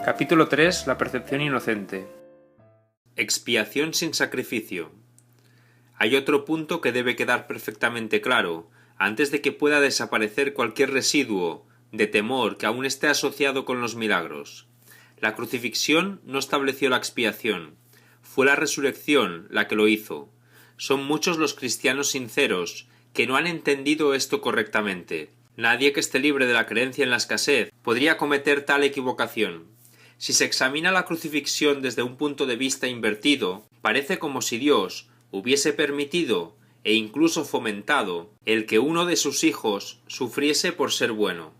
Capítulo 3. La percepción inocente. Expiación sin sacrificio. Hay otro punto que debe quedar perfectamente claro, antes de que pueda desaparecer cualquier residuo de temor que aún esté asociado con los milagros. La crucifixión no estableció la expiación, fue la resurrección la que lo hizo. Son muchos los cristianos sinceros que no han entendido esto correctamente. Nadie que esté libre de la creencia en la escasez podría cometer tal equivocación. Si se examina la crucifixión desde un punto de vista invertido, parece como si Dios hubiese permitido e incluso fomentado el que uno de sus hijos sufriese por ser bueno.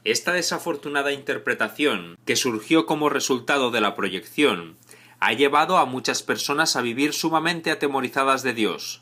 Esta desafortunada interpretación, que surgió como resultado de la proyección, ha llevado a muchas personas a vivir sumamente atemorizadas de Dios.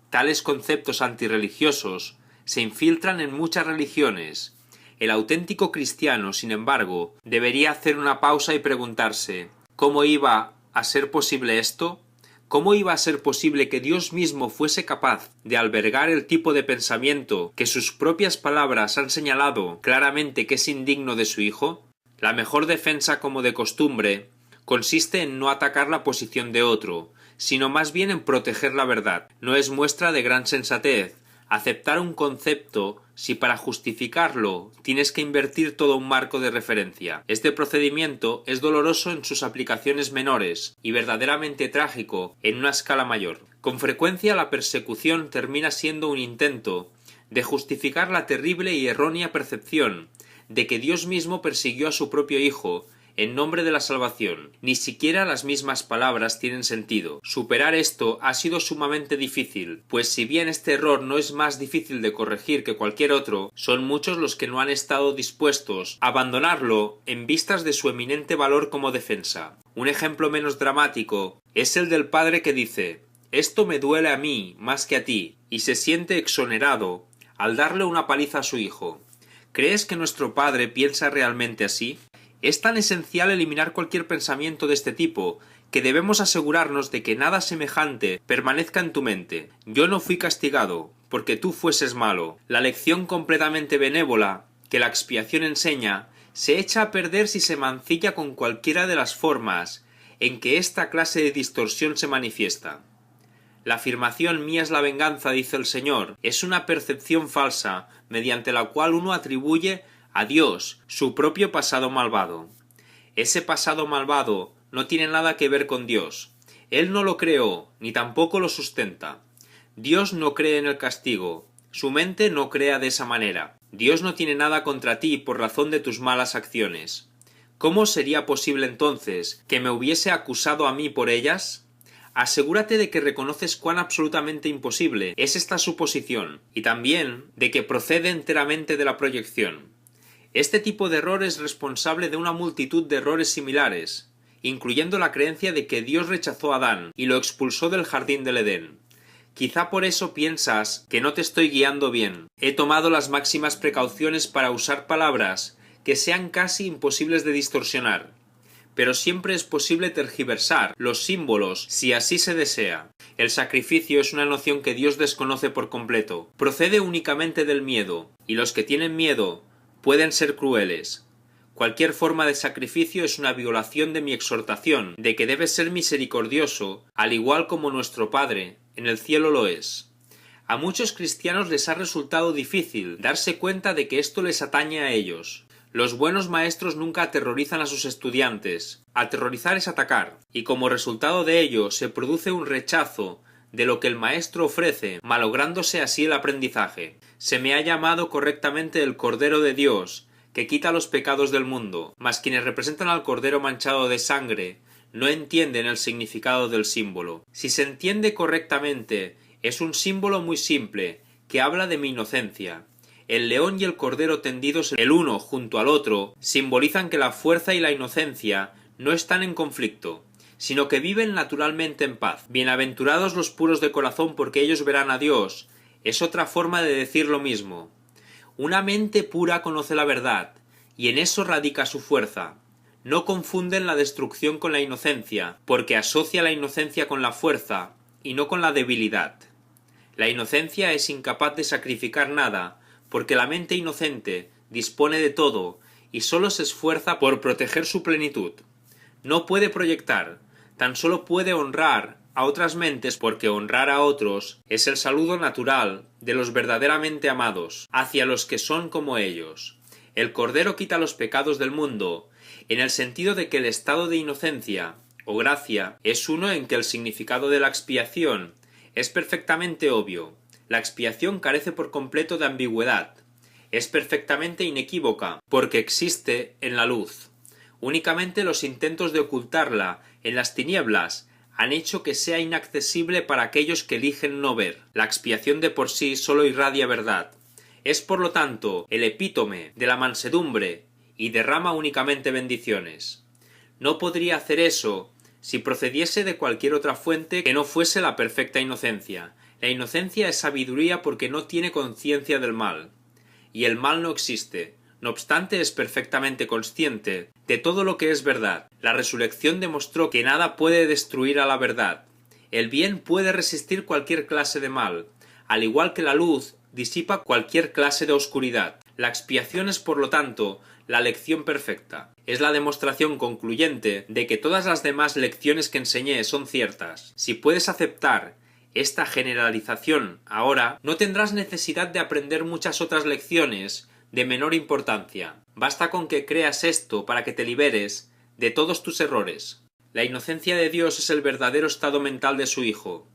Tales conceptos antirreligiosos se infiltran en muchas religiones. El auténtico cristiano, sin embargo, debería hacer una pausa y preguntarse: ¿cómo iba a ser posible esto? ¿Cómo iba a ser posible que Dios mismo fuese capaz de albergar el tipo de pensamiento que sus propias palabras han señalado claramente que es indigno de su Hijo? La mejor defensa, como de costumbre, consiste en no atacar la posición de otro, sino más bien en proteger la verdad. No es muestra de gran sensatez aceptar un concepto si para justificarlo tienes que invertir todo un marco de referencia. Este procedimiento es doloroso en sus aplicaciones menores y verdaderamente trágico en una escala mayor. Con frecuencia la persecución termina siendo un intento de justificar la terrible y errónea percepción de que Dios mismo persiguió a su propio Hijo en nombre de la salvación. Ni siquiera las mismas palabras tienen sentido. Superar esto ha sido sumamente difícil, pues si bien este error no es más difícil de corregir que cualquier otro, son muchos los que no han estado dispuestos a abandonarlo en vistas de su eminente valor como defensa. Un ejemplo menos dramático es el del padre que dice: «Esto me duele a mí más que a ti», y se siente exonerado al darle una paliza a su hijo. ¿Crees que nuestro Padre piensa realmente así? Es tan esencial eliminar cualquier pensamiento de este tipo que debemos asegurarnos de que nada semejante permanezca en tu mente. Yo no fui castigado porque tú fueses malo. La lección completamente benévola que la expiación enseña se echa a perder si se mancilla con cualquiera de las formas en que esta clase de distorsión se manifiesta. La afirmación «mía es la venganza», dice el Señor, es una percepción falsa mediante la cual uno atribuye a Dios su propio pasado malvado. Ese pasado malvado no tiene nada que ver con Dios. Él no lo creó, ni tampoco lo sustenta. Dios no cree en el castigo. Su mente no crea de esa manera. Dios no tiene nada contra ti por razón de tus malas acciones. ¿Cómo sería posible entonces que me hubiese acusado a mí por ellas? Asegúrate de que reconoces cuán absolutamente imposible es esta suposición, y también de que procede enteramente de la proyección. Este tipo de error es responsable de una multitud de errores similares, incluyendo la creencia de que Dios rechazó a Adán y lo expulsó del jardín del Edén. Quizá por eso piensas que no te estoy guiando bien. He tomado las máximas precauciones para usar palabras que sean casi imposibles de distorsionar. Pero siempre es posible tergiversar los símbolos si así se desea. El sacrificio es una noción que Dios desconoce por completo. Procede únicamente del miedo, y los que tienen miedo pueden ser crueles. Cualquier forma de sacrificio es una violación de mi exhortación de que debes ser misericordioso, al igual como nuestro Padre en el cielo lo es. A muchos cristianos les ha resultado difícil darse cuenta de que esto les atañe a ellos. Los buenos maestros nunca aterrorizan a sus estudiantes. Aterrorizar es atacar, y como resultado de ello se produce un rechazo de lo que el maestro ofrece, malográndose así el aprendizaje. Se me ha llamado correctamente el Cordero de Dios, que quita los pecados del mundo, mas quienes representan al Cordero manchado de sangre no entienden el significado del símbolo. Si se entiende correctamente, es un símbolo muy simple, que habla de mi inocencia. El león y el cordero tendidos el uno junto al otro simbolizan que la fuerza y la inocencia no están en conflicto, sino que viven naturalmente en paz. Bienaventurados los puros de corazón, porque ellos verán a Dios. Es otra forma de decir lo mismo. Una mente pura conoce la verdad, y en eso radica su fuerza. No confunden la destrucción con la inocencia, porque asocia la inocencia con la fuerza, y no con la debilidad. La inocencia es incapaz de sacrificar nada, porque la mente inocente dispone de todo, y solo se esfuerza por proteger su plenitud. No puede proyectar, tan solo puede honrar a otras mentes, porque honrar a otros es el saludo natural de los verdaderamente amados hacia los que son como ellos. El Cordero quita los pecados del mundo, en el sentido de que el estado de inocencia o gracia es uno en que el significado de la expiación es perfectamente obvio. La expiación carece por completo de ambigüedad. Es perfectamente inequívoca, porque existe en la luz. Únicamente los intentos de ocultarla en las tinieblas han hecho que sea inaccesible para aquellos que eligen no ver. La expiación de por sí solo irradia verdad. Es por lo tanto el epítome de la mansedumbre y derrama únicamente bendiciones. No podría hacer eso si procediese de cualquier otra fuente que no fuese la perfecta inocencia. La inocencia es sabiduría porque no tiene conciencia del mal. Y el mal no existe. No obstante, es perfectamente consciente de todo lo que es verdad. La resurrección demostró que nada puede destruir a la verdad. El bien puede resistir cualquier clase de mal, al igual que la luz disipa cualquier clase de oscuridad. La expiación es, por lo tanto, la lección perfecta. Es la demostración concluyente de que todas las demás lecciones que enseñé son ciertas. Si puedes aceptar esta generalización ahora, no tendrás necesidad de aprender muchas otras lecciones de menor importancia. Basta con que creas esto para que te liberes de todos tus errores. La inocencia de Dios es el verdadero estado mental de su Hijo.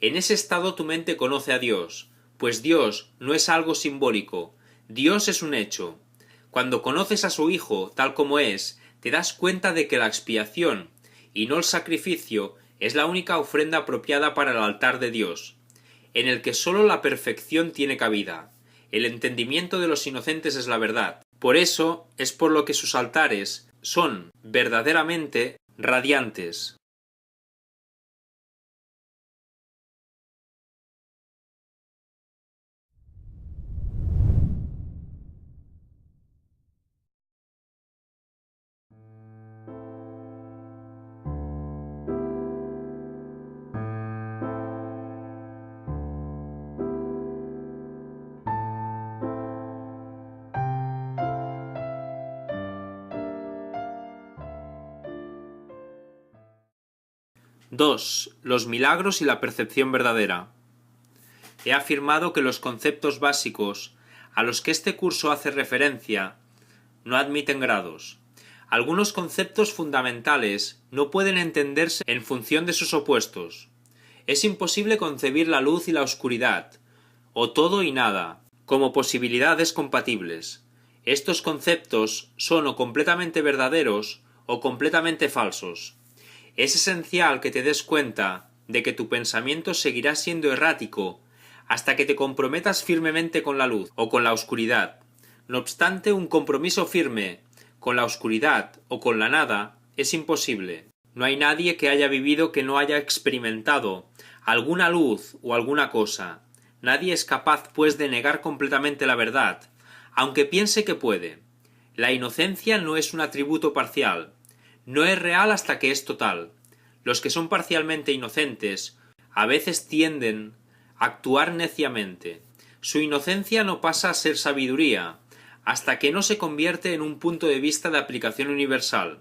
En ese estado tu mente conoce a Dios, pues Dios no es algo simbólico, Dios es un hecho. Cuando conoces a su Hijo tal como es, te das cuenta de que la expiación, y no el sacrificio, es la única ofrenda apropiada para el altar de Dios, en el que sólo la perfección tiene cabida. El entendimiento de los inocentes es la verdad. Por eso es por lo que sus altares son verdaderamente radiantes. II. Los milagros y la percepción verdadera. He afirmado que los conceptos básicos a los que este curso hace referencia no admiten grados. Algunos conceptos fundamentales no pueden entenderse en función de sus opuestos. Es imposible concebir la luz y la oscuridad, o todo y nada, como posibilidades compatibles. Estos conceptos son o completamente verdaderos o completamente falsos. Es esencial que te des cuenta de que tu pensamiento seguirá siendo errático hasta que te comprometas firmemente con la luz o con la oscuridad. No obstante, un compromiso firme con la oscuridad o con la nada es imposible. No hay nadie que haya vivido que no haya experimentado alguna luz o alguna cosa. Nadie es capaz, pues, de negar completamente la verdad, aunque piense que puede. La inocencia no es un atributo parcial. No es real hasta que es total. Los que son parcialmente inocentes a veces tienden a actuar neciamente. Su inocencia no pasa a ser sabiduría hasta que no se convierte en un punto de vista de aplicación universal.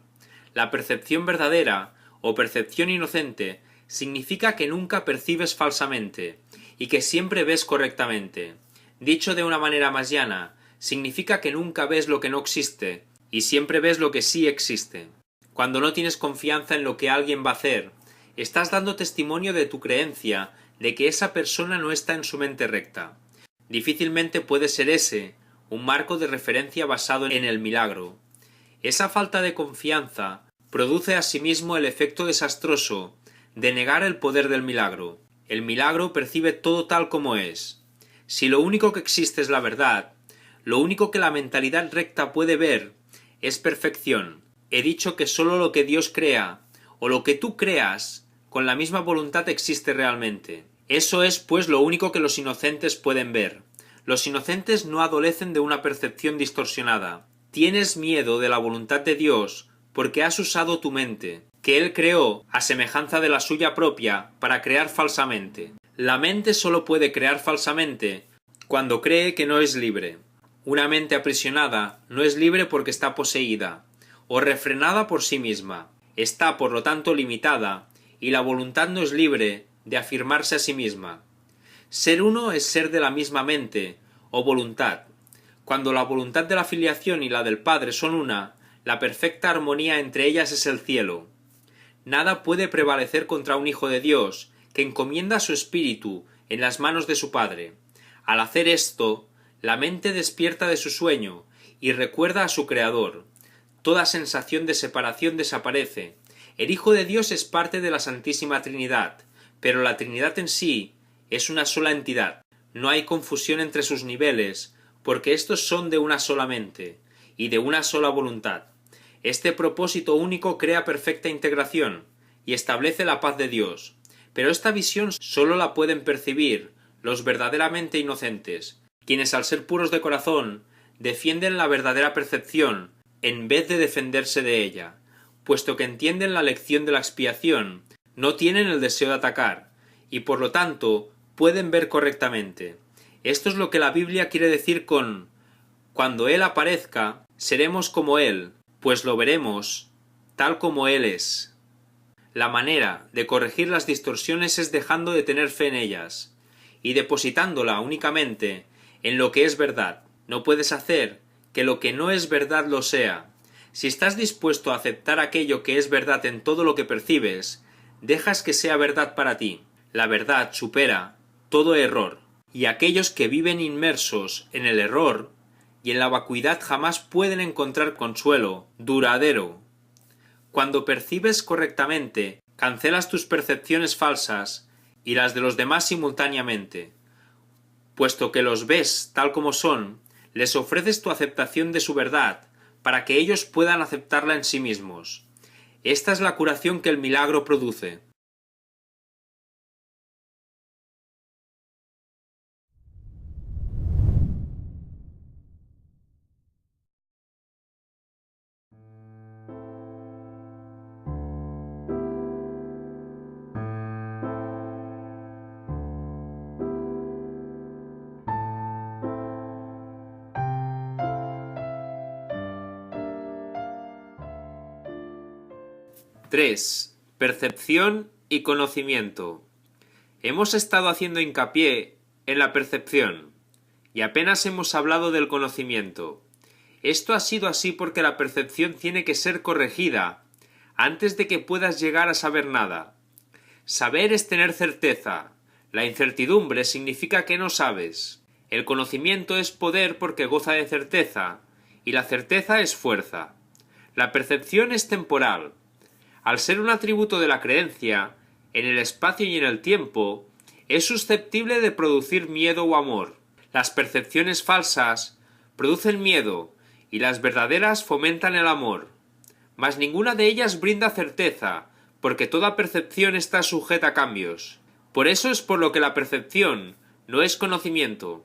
La percepción verdadera o percepción inocente significa que nunca percibes falsamente y que siempre ves correctamente. Dicho de una manera más llana, significa que nunca ves lo que no existe y siempre ves lo que sí existe. Cuando no tienes confianza en lo que alguien va a hacer, estás dando testimonio de tu creencia de que esa persona no está en su mente recta. Difícilmente puede ser ese un marco de referencia basado en el milagro. Esa falta de confianza produce asimismo el efecto desastroso de negar el poder del milagro. El milagro percibe todo tal como es. Si lo único que existe es la verdad, lo único que la mentalidad recta puede ver es perfección. He dicho que sólo lo que Dios crea, o lo que tú creas, con la misma voluntad existe realmente. Eso es, pues, lo único que los inocentes pueden ver. Los inocentes no adolecen de una percepción distorsionada. Tienes miedo de la voluntad de Dios porque has usado tu mente, que Él creó a semejanza de la suya propia, para crear falsamente. La mente solo puede crear falsamente cuando cree que no es libre. Una mente aprisionada no es libre porque está poseída, o refrenada por sí misma. Está, por lo tanto, limitada, y la voluntad no es libre de afirmarse a sí misma. Ser uno es ser de la misma mente, o voluntad. Cuando la voluntad de la filiación y la del Padre son una, la perfecta armonía entre ellas es el cielo. Nada puede prevalecer contra un Hijo de Dios, que encomienda su espíritu en las manos de su Padre. Al hacer esto, la mente despierta de su sueño y recuerda a su Creador. Toda sensación de separación desaparece. El Hijo de Dios es parte de la Santísima Trinidad, pero la Trinidad en sí es una sola entidad. No hay confusión entre sus niveles, porque estos son de una sola mente y de una sola voluntad. Este propósito único crea perfecta integración y establece la paz de Dios. Pero esta visión sólo la pueden percibir los verdaderamente inocentes, quienes al ser puros de corazón defienden la verdadera percepción en vez de defenderse de ella. Puesto que entienden la lección de la expiación, no tienen el deseo de atacar, y por lo tanto pueden ver correctamente. Esto es lo que la Biblia quiere decir con «Cuando Él aparezca, seremos como Él, pues lo veremos tal como Él es». La manera de corregir las distorsiones es dejando de tener fe en ellas, y depositándola únicamente en lo que es verdad. No puedes hacer que lo que no es verdad lo sea. Si estás dispuesto a aceptar aquello que es verdad en todo lo que percibes, dejas que sea verdad para ti. La verdad supera todo error, y aquellos que viven inmersos en el error y en la vacuidad jamás pueden encontrar consuelo duradero. Cuando percibes correctamente, cancelas tus percepciones falsas y las de los demás simultáneamente. Puesto que los ves tal como son, les ofreces tu aceptación de su verdad, para que ellos puedan aceptarla en sí mismos. Esta es la curación que el milagro produce. ―3. Percepción y conocimiento. Hemos estado haciendo hincapié en la percepción, y apenas hemos hablado del conocimiento. Esto ha sido así porque la percepción tiene que ser corregida antes de que puedas llegar a saber nada. Saber es tener certeza. La incertidumbre significa que no sabes. El conocimiento es poder porque goza de certeza, y la certeza es fuerza. La percepción es temporal. Al ser un atributo de la creencia, en el espacio y en el tiempo, es susceptible de producir miedo o amor. Las percepciones falsas producen miedo y las verdaderas fomentan el amor. Mas ninguna de ellas brinda certeza, porque toda percepción está sujeta a cambios. Por eso es por lo que la percepción no es conocimiento.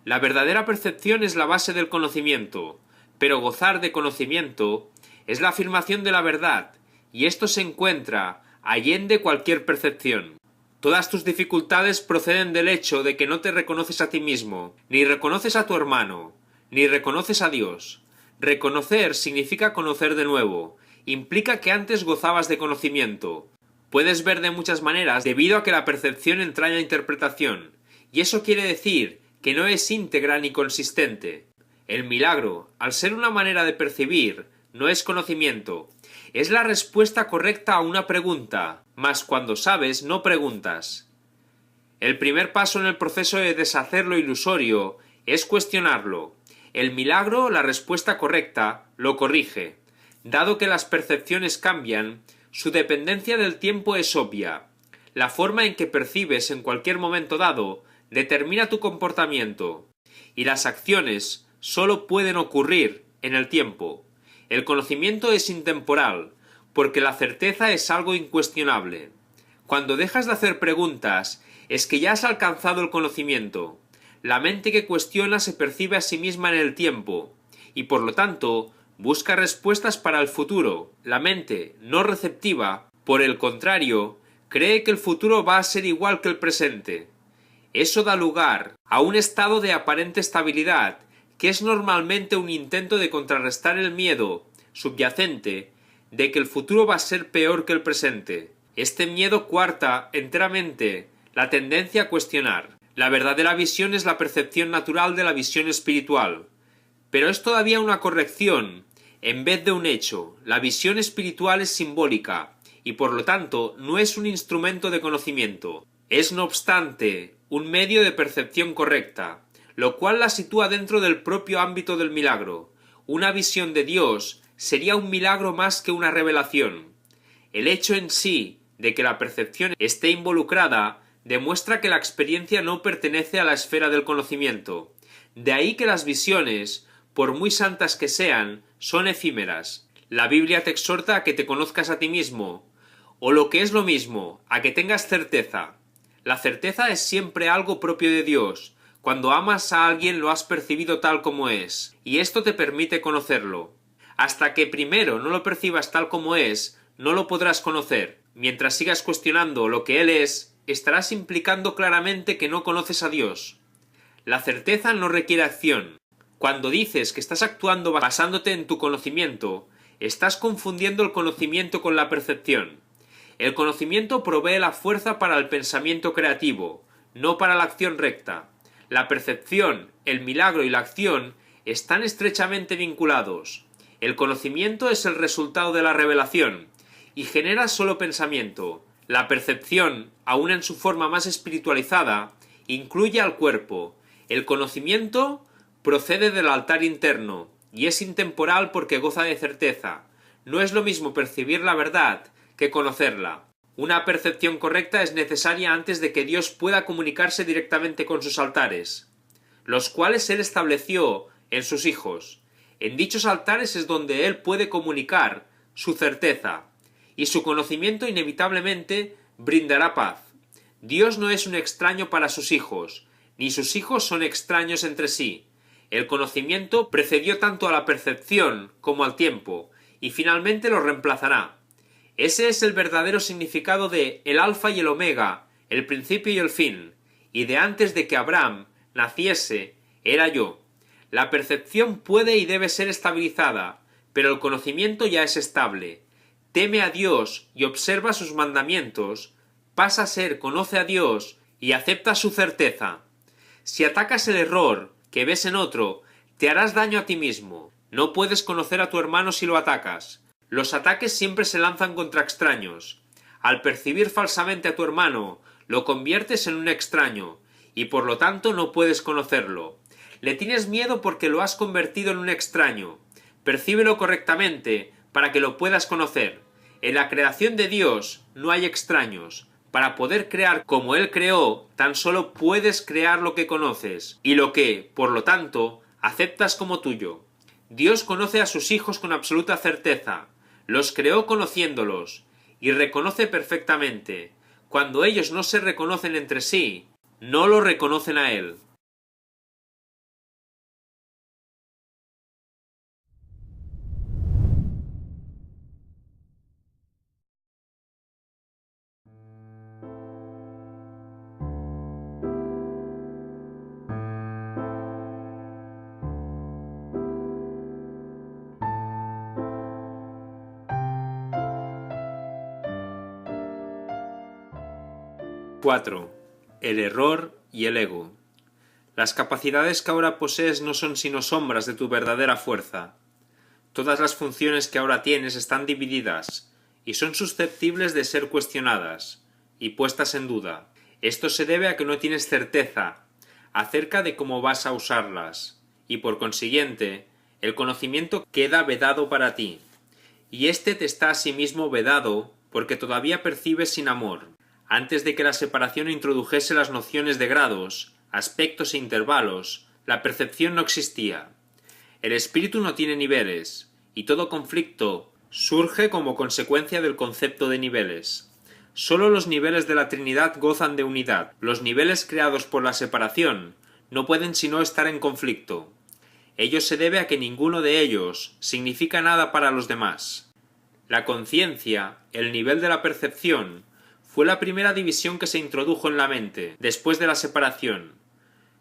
La verdadera percepción es la base del conocimiento, pero gozar de conocimiento es la afirmación de la verdad, y esto se encuentra allende cualquier percepción. Todas tus dificultades proceden del hecho de que no te reconoces a ti mismo, ni reconoces a tu hermano, ni reconoces a Dios. Reconocer significa conocer de nuevo, implica que antes gozabas de conocimiento. Puedes ver de muchas maneras debido a que la percepción entraña interpretación, y eso quiere decir que no es íntegra ni consistente. El milagro, al ser una manera de percibir, no es conocimiento. Es la respuesta correcta a una pregunta, mas cuando sabes no preguntas. El primer paso en el proceso de deshacer lo ilusorio es cuestionarlo. El milagro, la respuesta correcta, lo corrige. Dado que las percepciones cambian, su dependencia del tiempo es obvia. La forma en que percibes en cualquier momento dado determina tu comportamiento, y las acciones solo pueden ocurrir en el tiempo. El conocimiento es intemporal, porque la certeza es algo incuestionable. Cuando dejas de hacer preguntas, es que ya has alcanzado el conocimiento. La mente que cuestiona se percibe a sí misma en el tiempo, y por lo tanto, busca respuestas para el futuro. La mente no receptiva, por el contrario, cree que el futuro va a ser igual que el presente. Eso da lugar a un estado de aparente estabilidad, que es normalmente un intento de contrarrestar el miedo subyacente de que el futuro va a ser peor que el presente. Este miedo coarta enteramente la tendencia a cuestionar. La verdadera visión es la percepción natural de la visión espiritual, pero es todavía una corrección en vez de un hecho. La visión espiritual es simbólica y por lo tanto no es un instrumento de conocimiento. Es no obstante un medio de percepción correcta, lo cual la sitúa dentro del propio ámbito del milagro. Una visión de Dios sería un milagro más que una revelación. El hecho en sí de que la percepción esté involucrada demuestra que la experiencia no pertenece a la esfera del conocimiento. De ahí que las visiones, por muy santas que sean, son efímeras. La Biblia te exhorta a que te conozcas a ti mismo, o lo que es lo mismo, a que tengas certeza. La certeza es siempre algo propio de Dios. Cuando amas a alguien lo has percibido tal como es, y esto te permite conocerlo. Hasta que primero no lo percibas tal como es, no lo podrás conocer. Mientras sigas cuestionando lo que Él es, estarás implicando claramente que no conoces a Dios. La certeza no requiere acción. Cuando dices que estás actuando basándote en tu conocimiento, estás confundiendo el conocimiento con la percepción. El conocimiento provee la fuerza para el pensamiento creativo, no para la acción recta. La percepción, el milagro y la acción están estrechamente vinculados. El conocimiento es el resultado de la revelación, y genera solo pensamiento. La percepción, aun en su forma más espiritualizada, incluye al cuerpo. El conocimiento procede del altar interno, y es intemporal porque goza de certeza. No es lo mismo percibir la verdad que conocerla. Una percepción correcta es necesaria antes de que Dios pueda comunicarse directamente con sus altares, los cuales Él estableció en sus hijos. En dichos altares es donde Él puede comunicar su certeza, y su conocimiento inevitablemente brindará paz. Dios no es un extraño para sus hijos, ni sus hijos son extraños entre sí. El conocimiento precedió tanto a la percepción como al tiempo, y finalmente lo reemplazará. Ese es el verdadero significado de el alfa y el omega, el principio y el fin, y de antes de que Abraham naciese, era yo. La percepción puede y debe ser estabilizada, pero el conocimiento ya es estable. Teme a Dios y observa sus mandamientos, pasa a ser conoce a Dios y acepta su certeza. Si atacas el error que ves en otro, te harás daño a ti mismo. No puedes conocer a tu hermano si lo atacas. Los ataques siempre se lanzan contra extraños. Al percibir falsamente a tu hermano, lo conviertes en un extraño, y por lo tanto no puedes conocerlo. Le tienes miedo porque lo has convertido en un extraño. Percíbelo correctamente, para que lo puedas conocer. En la creación de Dios no hay extraños. Para poder crear como Él creó, tan solo puedes crear lo que conoces, y lo que, por lo tanto, aceptas como tuyo. Dios conoce a sus hijos con absoluta certeza, los creó conociéndolos, y reconoce perfectamente. Cuando ellos no se reconocen entre sí, no lo reconocen a Él. ⁴. El error y el ego. Las capacidades que ahora posees no son sino sombras de tu verdadera fuerza. Todas las funciones que ahora tienes están divididas, y son susceptibles de ser cuestionadas, y puestas en duda. Esto se debe a que no tienes certeza acerca de cómo vas a usarlas, y por consiguiente, el conocimiento queda vedado para ti. Y éste te está asimismo vedado porque todavía percibes sin amor. Antes de que la separación introdujese las nociones de grados, aspectos e intervalos, la percepción no existía. El espíritu no tiene niveles, y todo conflicto surge como consecuencia del concepto de niveles. Solo los niveles de la Trinidad gozan de unidad. Los niveles creados por la separación no pueden sino estar en conflicto. Ello se debe a que ninguno de ellos significa nada para los demás. La conciencia, el nivel de la percepción, fue la primera división que se introdujo en la mente, después de la separación.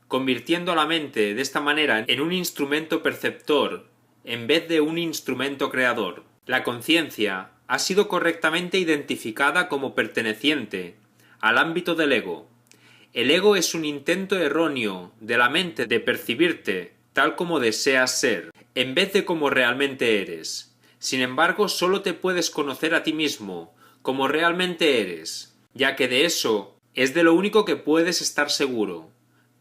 convirtiendo a la mente de esta manera en un instrumento perceptor en vez de un instrumento creador. La conciencia ha sido correctamente identificada como perteneciente al ámbito del ego. El ego es un intento erróneo de la mente de percibirte tal como deseas ser, en vez de como realmente eres. Sin embargo, solo te puedes conocer a ti mismo como realmente eres, ya que de eso es de lo único que puedes estar seguro.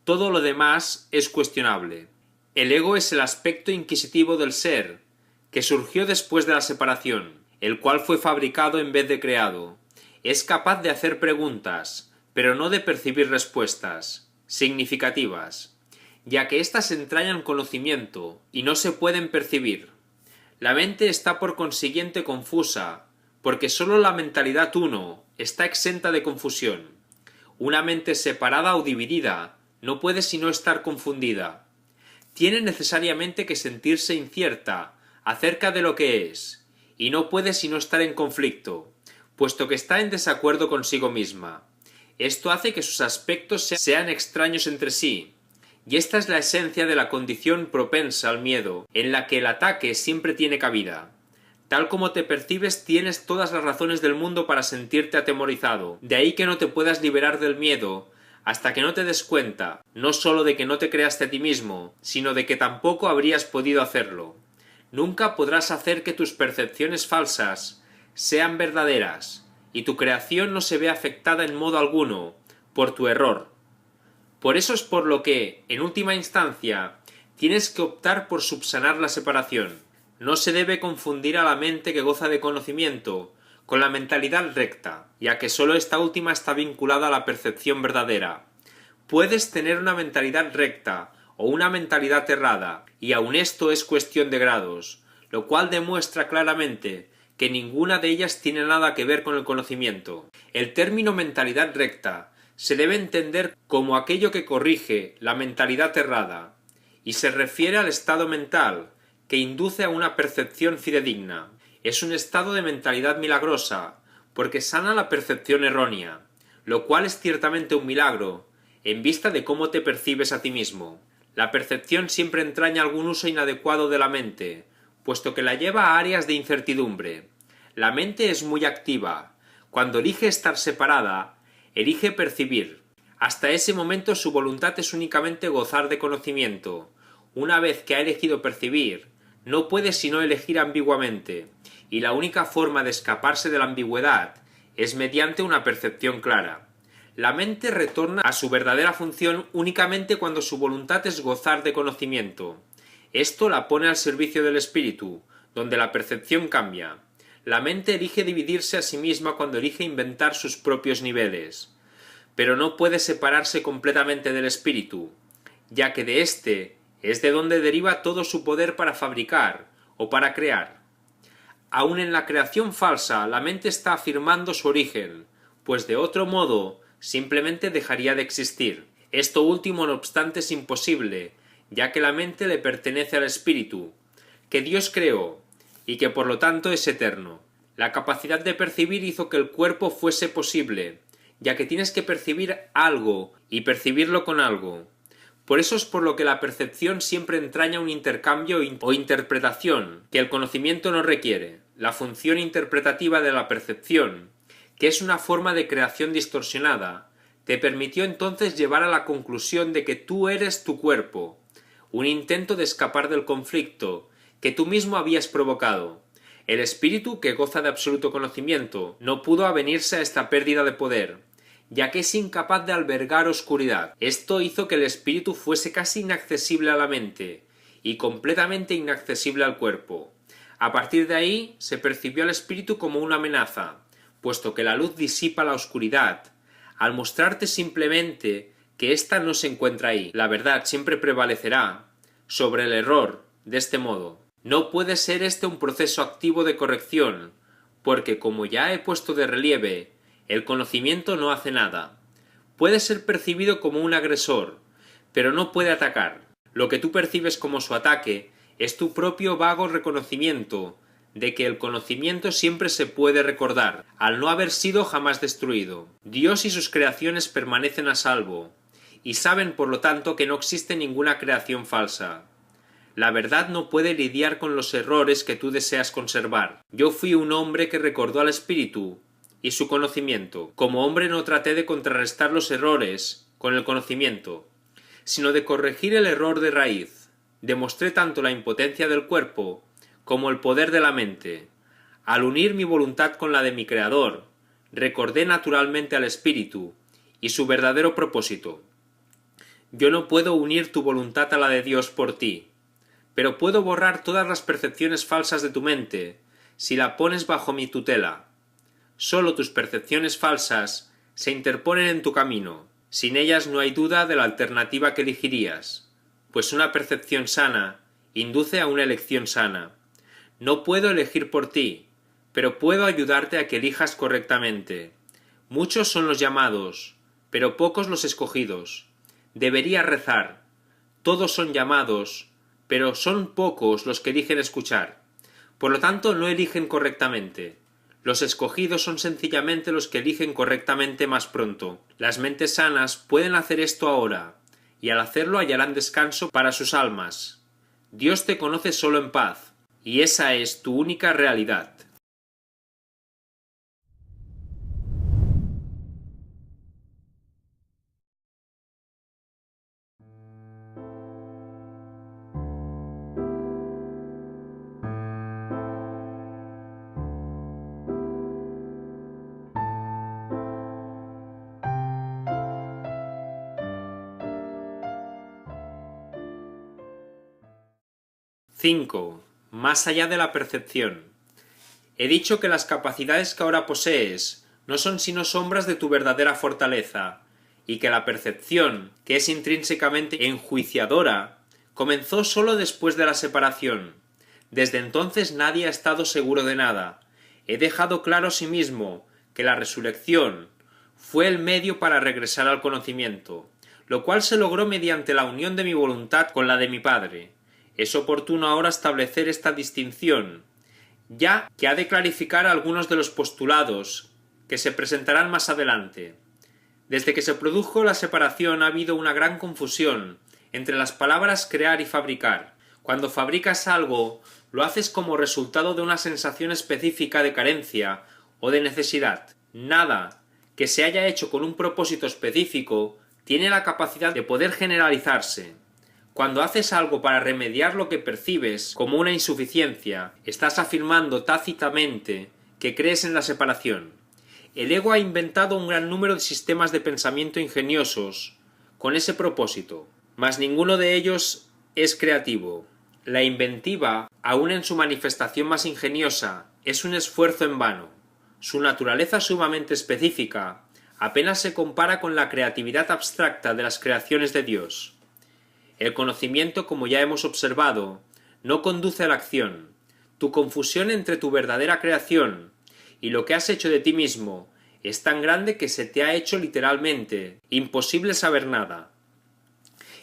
Todo lo demás es cuestionable. El ego es el aspecto inquisitivo del ser, que surgió después de la separación, el cual fue fabricado en vez de creado. Es capaz de hacer preguntas, pero no de percibir respuestas significativas, ya que éstas entrañan conocimiento y no se pueden percibir. La mente está por consiguiente confusa, porque sólo la mentalidad uno está exenta de confusión. Una mente separada o dividida no puede sino estar confundida. Tiene necesariamente que sentirse incierta acerca de lo que es, y no puede sino estar en conflicto, puesto que está en desacuerdo consigo misma. Esto hace que sus aspectos sean extraños entre sí, y esta es la esencia de la condición propensa al miedo, en la que el ataque siempre tiene cabida. Tal como te percibes, tienes todas las razones del mundo para sentirte atemorizado. De ahí que no te puedas liberar del miedo hasta que no te des cuenta, no solo de que no te creaste a ti mismo, sino de que tampoco habrías podido hacerlo. Nunca podrás hacer que tus percepciones falsas sean verdaderas, y tu creación no se ve afectada en modo alguno por tu error. Por eso es por lo que, en última instancia, tienes que optar por subsanar la separación. No se debe confundir a la mente que goza de conocimiento con la mentalidad recta, ya que sólo esta última está vinculada a la percepción verdadera. Puedes tener una mentalidad recta o una mentalidad errada, y aun esto es cuestión de grados, lo cual demuestra claramente que ninguna de ellas tiene nada que ver con el conocimiento. El término mentalidad recta se debe entender como aquello que corrige la mentalidad errada, y se refiere al estado mental que induce a una percepción fidedigna. Es un estado de mentalidad milagrosa, porque sana la percepción errónea, lo cual es ciertamente un milagro, en vista de cómo te percibes a ti mismo. La percepción siempre entraña algún uso inadecuado de la mente, puesto que la lleva a áreas de incertidumbre. La mente es muy activa. Cuando elige estar separada, elige percibir. Hasta ese momento su voluntad es únicamente gozar de conocimiento. Una vez que ha elegido percibir, no puede sino elegir ambiguamente, y la única forma de escaparse de la ambigüedad es mediante una percepción clara. La mente retorna a su verdadera función únicamente cuando su voluntad es gozar de conocimiento. Esto la pone al servicio del espíritu, donde la percepción cambia. La mente elige dividirse a sí misma cuando elige inventar sus propios niveles, pero no puede separarse completamente del espíritu, ya que de éste es de donde deriva todo su poder para fabricar o para crear. Aun en la creación falsa, la mente está afirmando su origen, pues de otro modo simplemente dejaría de existir. Esto último, no obstante, es imposible, ya que la mente le pertenece al espíritu, que Dios creó, y que por lo tanto es eterno. La capacidad de percibir hizo que el cuerpo fuese posible, ya que tienes que percibir algo y percibirlo con algo. Por eso es por lo que la percepción siempre entraña un intercambio o interpretación que el conocimiento no requiere. La función interpretativa de la percepción, que es una forma de creación distorsionada, te permitió entonces llevar a la conclusión de que tú eres tu cuerpo, un intento de escapar del conflicto que tú mismo habías provocado. El espíritu, que goza de absoluto conocimiento, no pudo avenirse a esta pérdida de poder, ya que es incapaz de albergar oscuridad. Esto hizo que el espíritu fuese casi inaccesible a la mente, y completamente inaccesible al cuerpo. A partir de ahí se percibió al espíritu como una amenaza, puesto que la luz disipa la oscuridad, al mostrarte simplemente que ésta no se encuentra ahí. La verdad siempre prevalecerá sobre el error. De este modo, no puede ser este un proceso activo de corrección, porque, como ya he puesto de relieve, el conocimiento no hace nada. Puede ser percibido como un agresor, pero no puede atacar. Lo que tú percibes como su ataque es tu propio vago reconocimiento de que el conocimiento siempre se puede recordar, al no haber sido jamás destruido. Dios y sus creaciones permanecen a salvo, y saben por lo tanto que no existe ninguna creación falsa. La verdad no puede lidiar con los errores que tú deseas conservar. Yo fui un hombre que recordó al espíritu y su conocimiento. Como hombre no traté de contrarrestar los errores con el conocimiento, sino de corregir el error de raíz. Demostré tanto la impotencia del cuerpo como el poder de la mente. Al unir mi voluntad con la de mi Creador, recordé naturalmente al espíritu y su verdadero propósito. Yo no puedo unir tu voluntad a la de Dios por ti, pero puedo borrar todas las percepciones falsas de tu mente si la pones bajo mi tutela. Solo tus percepciones falsas se interponen en tu camino. Sin ellas no hay duda de la alternativa que elegirías, pues una percepción sana induce a una elección sana. No puedo elegir por ti, pero puedo ayudarte a que elijas correctamente. Muchos son los llamados, pero pocos los escogidos. Deberías rezar. Todos son llamados, pero son pocos los que eligen escuchar. Por lo tanto, no eligen correctamente. Los escogidos son sencillamente los que eligen correctamente más pronto. Las mentes sanas pueden hacer esto ahora, y al hacerlo hallarán descanso para sus almas. Dios te conoce solo en paz, y esa es tu única realidad. ―5. Más allá de la percepción. He dicho que las capacidades que ahora posees no son sino sombras de tu verdadera fortaleza, y que la percepción, que es intrínsecamente enjuiciadora, comenzó solo después de la separación. Desde entonces nadie ha estado seguro de nada. He dejado claro asimismo que la resurrección fue el medio para regresar al conocimiento, lo cual se logró mediante la unión de mi voluntad con la de mi Padre. Es oportuno ahora establecer esta distinción, ya que ha de clarificar algunos de los postulados que se presentarán más adelante. Desde que se produjo la separación ha habido una gran confusión entre las palabras crear y fabricar. Cuando fabricas algo, lo haces como resultado de una sensación específica de carencia o de necesidad. Nada que se haya hecho con un propósito específico tiene la capacidad de poder generalizarse. Cuando haces algo para remediar lo que percibes como una insuficiencia, estás afirmando tácitamente que crees en la separación. El ego ha inventado un gran número de sistemas de pensamiento ingeniosos con ese propósito, mas ninguno de ellos es creativo. La inventiva, aun en su manifestación más ingeniosa, es un esfuerzo en vano. Su naturaleza sumamente específica apenas se compara con la creatividad abstracta de las creaciones de Dios. El conocimiento, como ya hemos observado, no conduce a la acción. Tu confusión entre tu verdadera creación y lo que has hecho de ti mismo es tan grande que se te ha hecho literalmente imposible saber nada.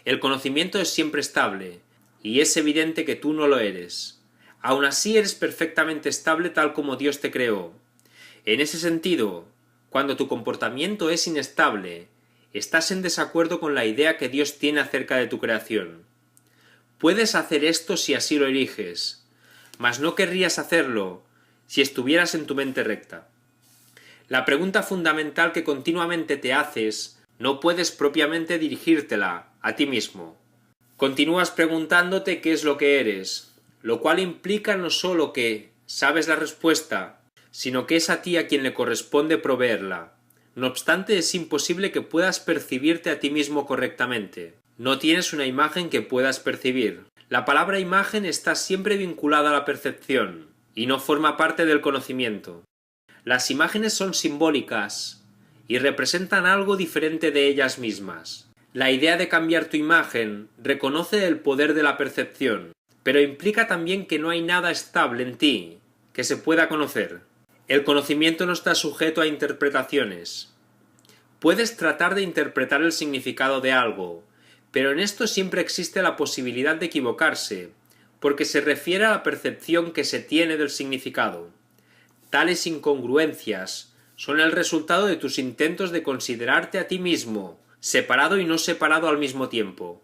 El conocimiento es siempre estable, y es evidente que tú no lo eres. Aun así eres perfectamente estable tal como Dios te creó. En ese sentido, cuando tu comportamiento es inestable, estás en desacuerdo con la idea que Dios tiene acerca de tu creación. Puedes hacer esto si así lo eliges, mas no querrías hacerlo si estuvieras en tu mente recta. La pregunta fundamental que continuamente te haces, no puedes propiamente dirigírtela a ti mismo. Continúas preguntándote qué es lo que eres, lo cual implica no solo que sabes la respuesta, sino que es a ti a quien le corresponde proveerla. No obstante, es imposible que puedas percibirte a ti mismo correctamente. No tienes una imagen que puedas percibir. La palabra imagen está siempre vinculada a la percepción, y no forma parte del conocimiento. Las imágenes son simbólicas, y representan algo diferente de ellas mismas. La idea de cambiar tu imagen reconoce el poder de la percepción, pero implica también que no hay nada estable en ti que se pueda conocer. El conocimiento no está sujeto a interpretaciones. Puedes tratar de interpretar el significado de algo, pero en esto siempre existe la posibilidad de equivocarse, porque se refiere a la percepción que se tiene del significado. Tales incongruencias son el resultado de tus intentos de considerarte a ti mismo separado y no separado al mismo tiempo.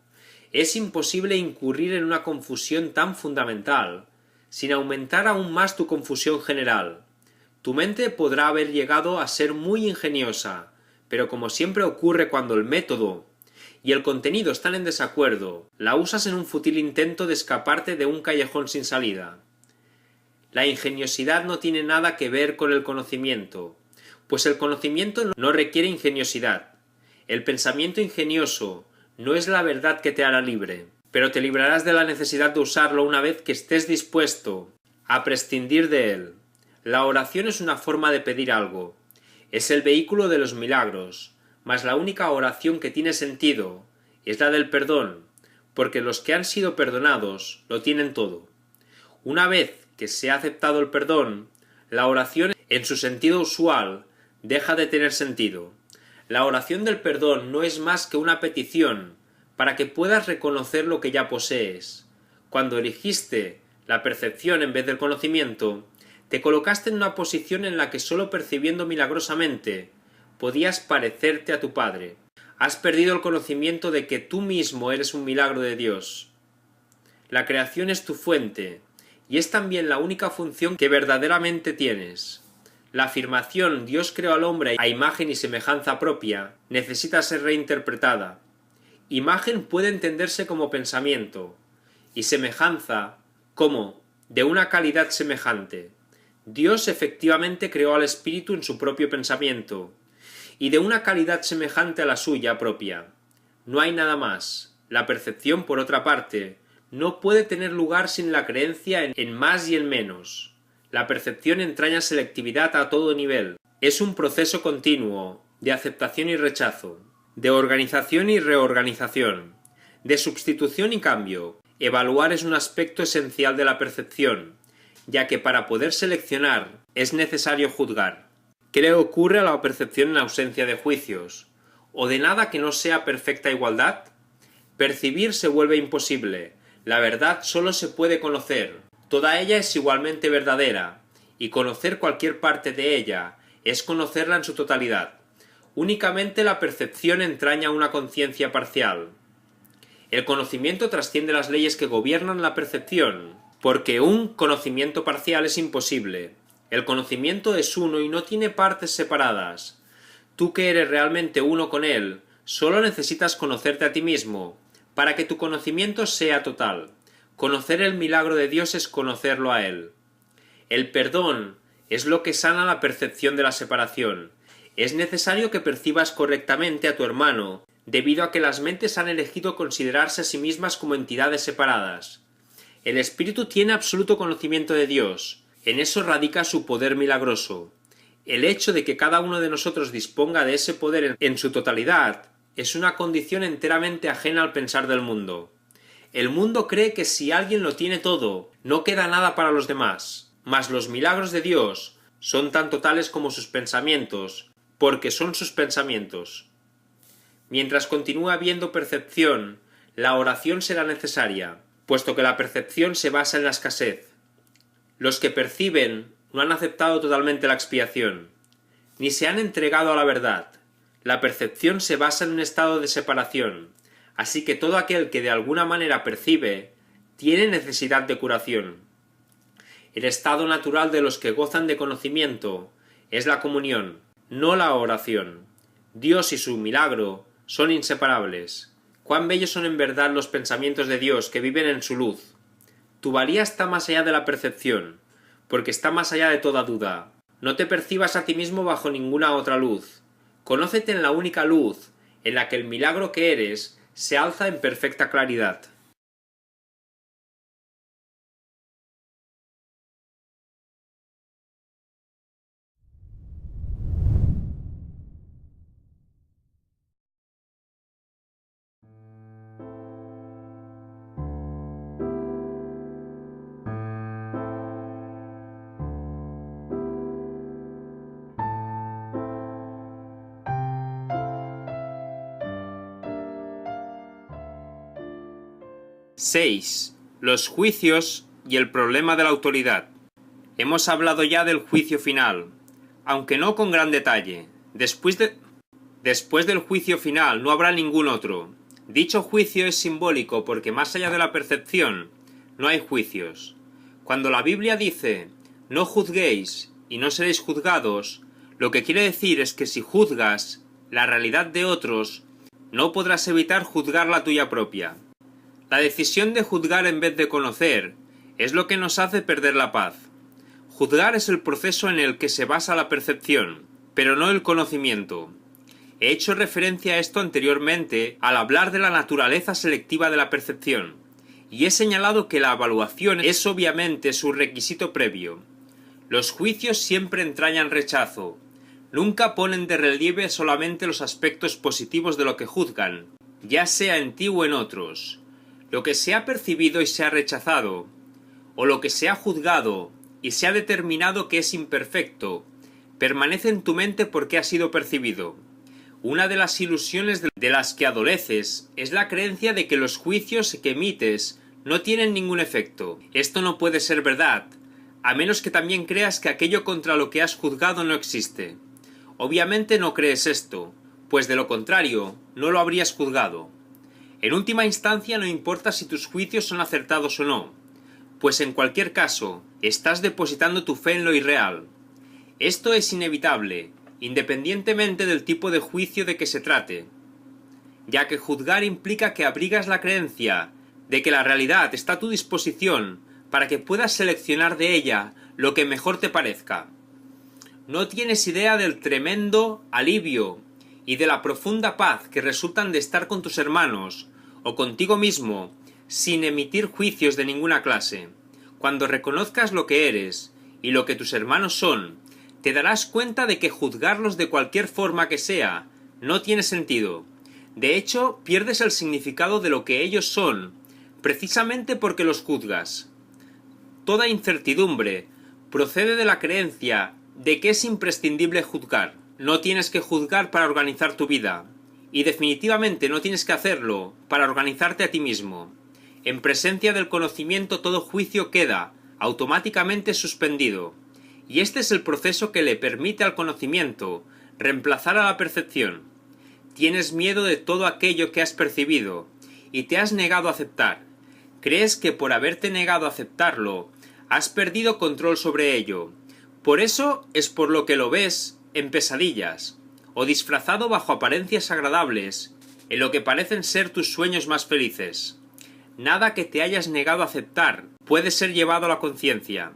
Es imposible incurrir en una confusión tan fundamental, sin aumentar aún más tu confusión general. Tu mente podrá haber llegado a ser muy ingeniosa, pero como siempre ocurre cuando el método y el contenido están en desacuerdo, la usas en un fútil intento de escaparte de un callejón sin salida. La ingeniosidad no tiene nada que ver con el conocimiento, pues el conocimiento no requiere ingeniosidad. El pensamiento ingenioso no es la verdad que te hará libre, pero te librarás de la necesidad de usarlo una vez que estés dispuesto a prescindir de él. La oración es una forma de pedir algo. Es el vehículo de los milagros, mas la única oración que tiene sentido es la del perdón, porque los que han sido perdonados lo tienen todo. Una vez que se ha aceptado el perdón, la oración en su sentido usual deja de tener sentido. La oración del perdón no es más que una petición para que puedas reconocer lo que ya posees. Cuando elegiste la percepción en vez del conocimiento, te colocaste en una posición en la que solo percibiendo milagrosamente podías parecerte a tu Padre. Has perdido el conocimiento de que tú mismo eres un milagro de Dios. La creación es tu fuente, y es también la única función que verdaderamente tienes. La afirmación Dios creó al hombre a imagen y semejanza propia necesita ser reinterpretada. Imagen puede entenderse como pensamiento, y semejanza como de una calidad semejante. Dios efectivamente creó al espíritu en su propio pensamiento, y de una calidad semejante a la suya propia. No hay nada más. La percepción, por otra parte, no puede tener lugar sin la creencia en más y en menos. La percepción entraña selectividad a todo nivel. Es un proceso continuo de aceptación y rechazo, de organización y reorganización, de sustitución y cambio. Evaluar es un aspecto esencial de la percepción, ya que para poder seleccionar es necesario juzgar. ¿Qué le ocurre a la percepción en ausencia de juicios? ¿O de nada que no sea perfecta igualdad? Percibir se vuelve imposible. La verdad solo se puede conocer. Toda ella es igualmente verdadera, y conocer cualquier parte de ella es conocerla en su totalidad. Únicamente la percepción entraña una conciencia parcial. El conocimiento trasciende las leyes que gobiernan la percepción, porque un conocimiento parcial es imposible. El conocimiento es uno y no tiene partes separadas. Tú que eres realmente uno con él, solo necesitas conocerte a ti mismo, para que tu conocimiento sea total. Conocer el milagro de Dios es conocerlo a Él. El perdón es lo que sana la percepción de la separación. Es necesario que percibas correctamente a tu hermano, debido a que las mentes han elegido considerarse a sí mismas como entidades separadas. El espíritu tiene absoluto conocimiento de Dios. En eso radica su poder milagroso. El hecho de que cada uno de nosotros disponga de ese poder en su totalidad es una condición enteramente ajena al pensar del mundo. El mundo cree que si alguien lo tiene todo, no queda nada para los demás. Mas los milagros de Dios son tan totales como sus pensamientos, porque son sus pensamientos. Mientras continúe habiendo percepción, la oración será necesaria, puesto que la percepción se basa en la escasez. Los que perciben no han aceptado totalmente la expiación, ni se han entregado a la verdad. La percepción se basa en un estado de separación, así que todo aquel que de alguna manera percibe, tiene necesidad de curación. El estado natural de los que gozan de conocimiento es la comunión, no la oración. Dios y su milagro son inseparables. Cuán bellos son en verdad los pensamientos de Dios que viven en su luz. Tu valía está más allá de la percepción, porque está más allá de toda duda. No te percibas a ti mismo bajo ninguna otra luz. Conócete en la única luz, en la que el milagro que eres se alza en perfecta claridad. ⅶ Los juicios y el problema de la autoridad. Hemos hablado ya del juicio final, aunque no con gran detalle. Después de Después del juicio final no habrá ningún otro. Dicho juicio es simbólico porque más allá de la percepción no hay juicios. Cuando la Biblia dice no juzguéis y no seréis juzgados, lo que quiere decir es que si juzgas la realidad de otros, no podrás evitar juzgar la tuya propia. La decisión de juzgar en vez de conocer es lo que nos hace perder la paz. Juzgar es el proceso en el que se basa la percepción, pero no el conocimiento. He hecho referencia a esto anteriormente al hablar de la naturaleza selectiva de la percepción, y he señalado que la evaluación es obviamente su requisito previo. Los juicios siempre entrañan rechazo. Nunca ponen de relieve solamente los aspectos positivos de lo que juzgan, ya sea en ti o en otros. Lo que se ha percibido y se ha rechazado, o lo que se ha juzgado y se ha determinado que es imperfecto, permanece en tu mente porque ha sido percibido. Una de las ilusiones de las que adoleces es la creencia de que los juicios que emites no tienen ningún efecto. Esto no puede ser verdad, a menos que también creas que aquello contra lo que has juzgado no existe. Obviamente no crees esto, pues de lo contrario, no lo habrías juzgado. En última instancia no importa si tus juicios son acertados o no, pues en cualquier caso, estás depositando tu fe en lo irreal. Esto es inevitable, independientemente del tipo de juicio de que se trate, ya que juzgar implica que abrigas la creencia de que la realidad está a tu disposición para que puedas seleccionar de ella lo que mejor te parezca. No tienes idea del tremendo alivio y de la profunda paz que resultan de estar con tus hermanos o contigo mismo sin emitir juicios de ninguna clase. Cuando reconozcas lo que eres y lo que tus hermanos son, te darás cuenta de que juzgarlos de cualquier forma que sea no tiene sentido. De hecho, pierdes el significado de lo que ellos son, precisamente porque los juzgas. Toda incertidumbre procede de la creencia de que es imprescindible juzgar. No tienes que juzgar para organizar tu vida, y definitivamente no tienes que hacerlo para organizarte a ti mismo. En presencia del conocimiento todo juicio queda automáticamente suspendido, y este es el proceso que le permite al conocimiento reemplazar a la percepción. Tienes miedo de todo aquello que has percibido, y te has negado a aceptar. Crees que por haberte negado a aceptarlo, has perdido control sobre ello. Por eso es por lo que lo ves en pesadillas, o disfrazado bajo apariencias agradables, en lo que parecen ser tus sueños más felices. Nada que te hayas negado a aceptar puede ser llevado a la conciencia.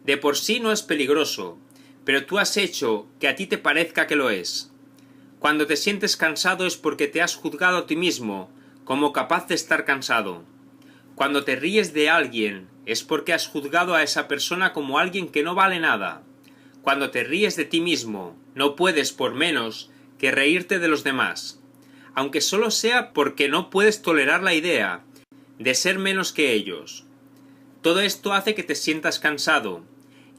De por sí no es peligroso, pero tú has hecho que a ti te parezca que lo es. Cuando te sientes cansado es porque te has juzgado a ti mismo como capaz de estar cansado. Cuando te ríes de alguien es porque has juzgado a esa persona como alguien que no vale nada. Cuando te ríes de ti mismo, no puedes por menos que reírte de los demás, aunque solo sea porque no puedes tolerar la idea de ser menos que ellos. Todo esto hace que te sientas cansado,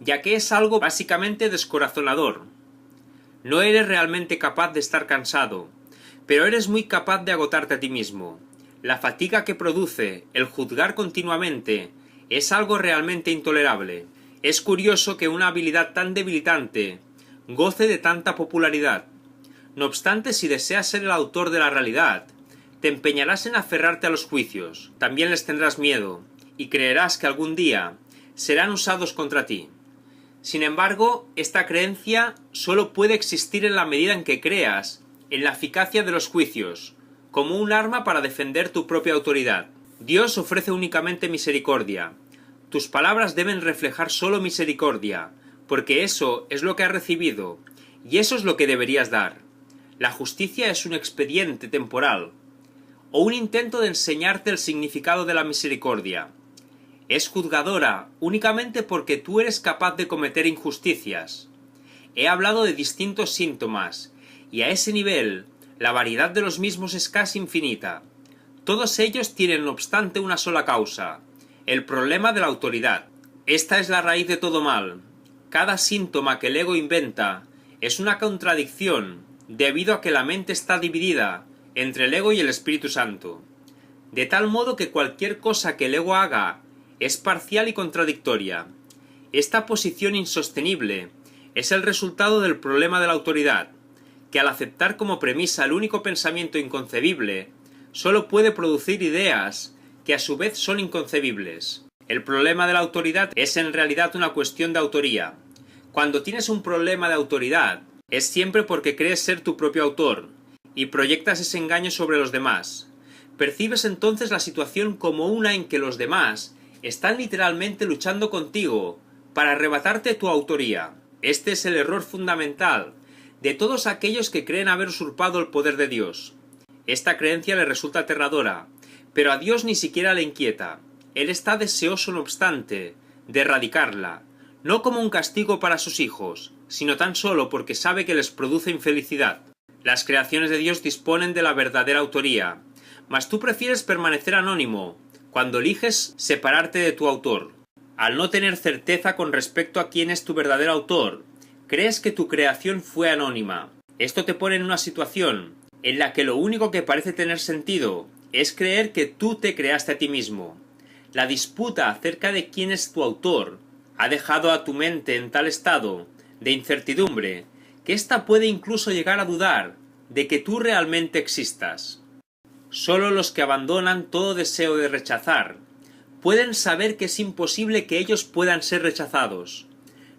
ya que es algo básicamente descorazonador. No eres realmente capaz de estar cansado, pero eres muy capaz de agotarte a ti mismo. La fatiga que produce el juzgar continuamente es algo realmente intolerable. Es curioso que una habilidad tan debilitante goce de tanta popularidad. No obstante, si deseas ser el autor de la realidad, te empeñarás en aferrarte a los juicios, también les tendrás miedo, y creerás que algún día serán usados contra ti. Sin embargo, esta creencia solo puede existir en la medida en que creas en la eficacia de los juicios, como un arma para defender tu propia autoridad. Dios ofrece únicamente misericordia. Tus palabras deben reflejar solo misericordia, porque eso es lo que has recibido, y eso es lo que deberías dar. La justicia es un expediente temporal, o un intento de enseñarte el significado de la misericordia. Es juzgadora únicamente porque tú eres capaz de cometer injusticias. He hablado de distintos síntomas, y a ese nivel, la variedad de los mismos es casi infinita. Todos ellos tienen no obstante una sola causa: el problema de la autoridad. Esta es la raíz de todo mal. Cada síntoma que el ego inventa es una contradicción, debido a que la mente está dividida entre el ego y el Espíritu Santo. De tal modo que cualquier cosa que el ego haga es parcial y contradictoria. Esta posición insostenible es el resultado del problema de la autoridad. que al aceptar como premisa el único pensamiento inconcebible, solo puede producir ideas que a su vez son inconcebibles. El problema de la autoridad es en realidad una cuestión de autoría. Cuando tienes un problema de autoridad, es siempre porque crees ser tu propio autor, y proyectas ese engaño sobre los demás. Percibes entonces la situación como una en que los demás están literalmente luchando contigo para arrebatarte tu autoría. Este es el error fundamental de todos aquellos que creen haber usurpado el poder de Dios. Esta creencia le resulta aterradora, pero a Dios ni siquiera le inquieta. Él está deseoso, no obstante, de erradicarla, no como un castigo para sus hijos, sino tan solo porque sabe que les produce infelicidad. Las creaciones de Dios disponen de la verdadera autoría, mas tú prefieres permanecer anónimo cuando eliges separarte de tu autor. Al no tener certeza con respecto a quién es tu verdadero autor, crees que tu creación fue anónima. Esto te pone en una situación en la que lo único que parece tener sentido es creer que tú te creaste a ti mismo. La disputa acerca de quién es tu autor ha dejado a tu mente en tal estado de incertidumbre que ésta puede incluso llegar a dudar de que tú realmente existas. Solo los que abandonan todo deseo de rechazar pueden saber que es imposible que ellos puedan ser rechazados.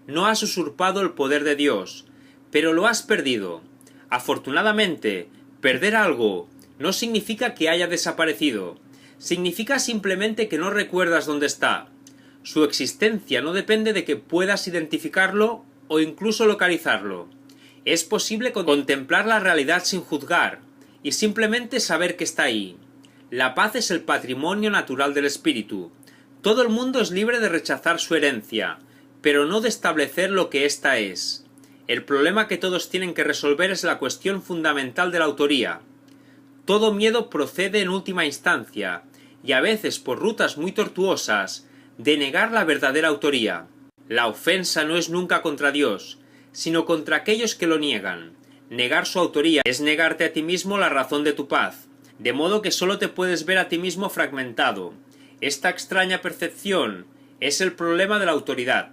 No has usurpado el poder de Dios, pero lo has perdido. Afortunadamente, perder algo no significa que haya desaparecido. Significa simplemente que no recuerdas dónde está. Su existencia no depende de que puedas identificarlo o incluso localizarlo. Es posible contemplar la realidad sin juzgar y simplemente saber que está ahí. La paz es el patrimonio natural del espíritu. Todo el mundo es libre de rechazar su herencia, pero no de establecer lo que ésta es. El problema que todos tienen que resolver es la cuestión fundamental de la autoría. Todo miedo procede en última instancia, y a veces por rutas muy tortuosas, de negar la verdadera autoría. La ofensa no es nunca contra Dios, sino contra aquellos que lo niegan. Negar su autoría es negarte a ti mismo la razón de tu paz, de modo que solo te puedes ver a ti mismo fragmentado. Esta extraña percepción es el problema de la autoridad.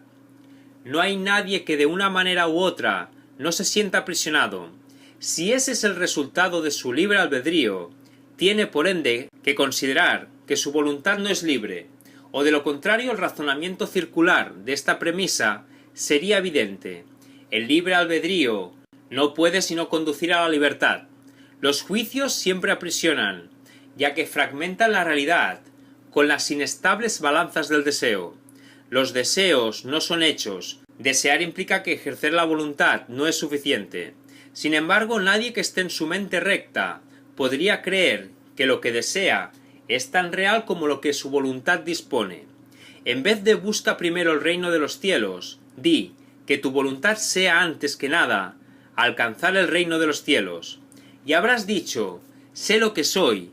No hay nadie que de una manera u otra no se sienta aprisionado. Si ese es el resultado de su libre albedrío, tiene por ende que considerar que su voluntad no es libre, o de lo contrario el razonamiento circular de esta premisa sería evidente. El libre albedrío no puede sino conducir a la libertad. Los juicios siempre aprisionan, ya que fragmentan la realidad con las inestables balanzas del deseo. Los deseos no son hechos. Desear implica que ejercer la voluntad no es suficiente. Sin embargo, nadie que esté en su mente recta podría creer que lo que desea es tan real como lo que su voluntad dispone. En vez de busca primero el reino de los cielos, di que tu voluntad sea antes que nada alcanzar el reino de los cielos. Y habrás dicho, sé lo que soy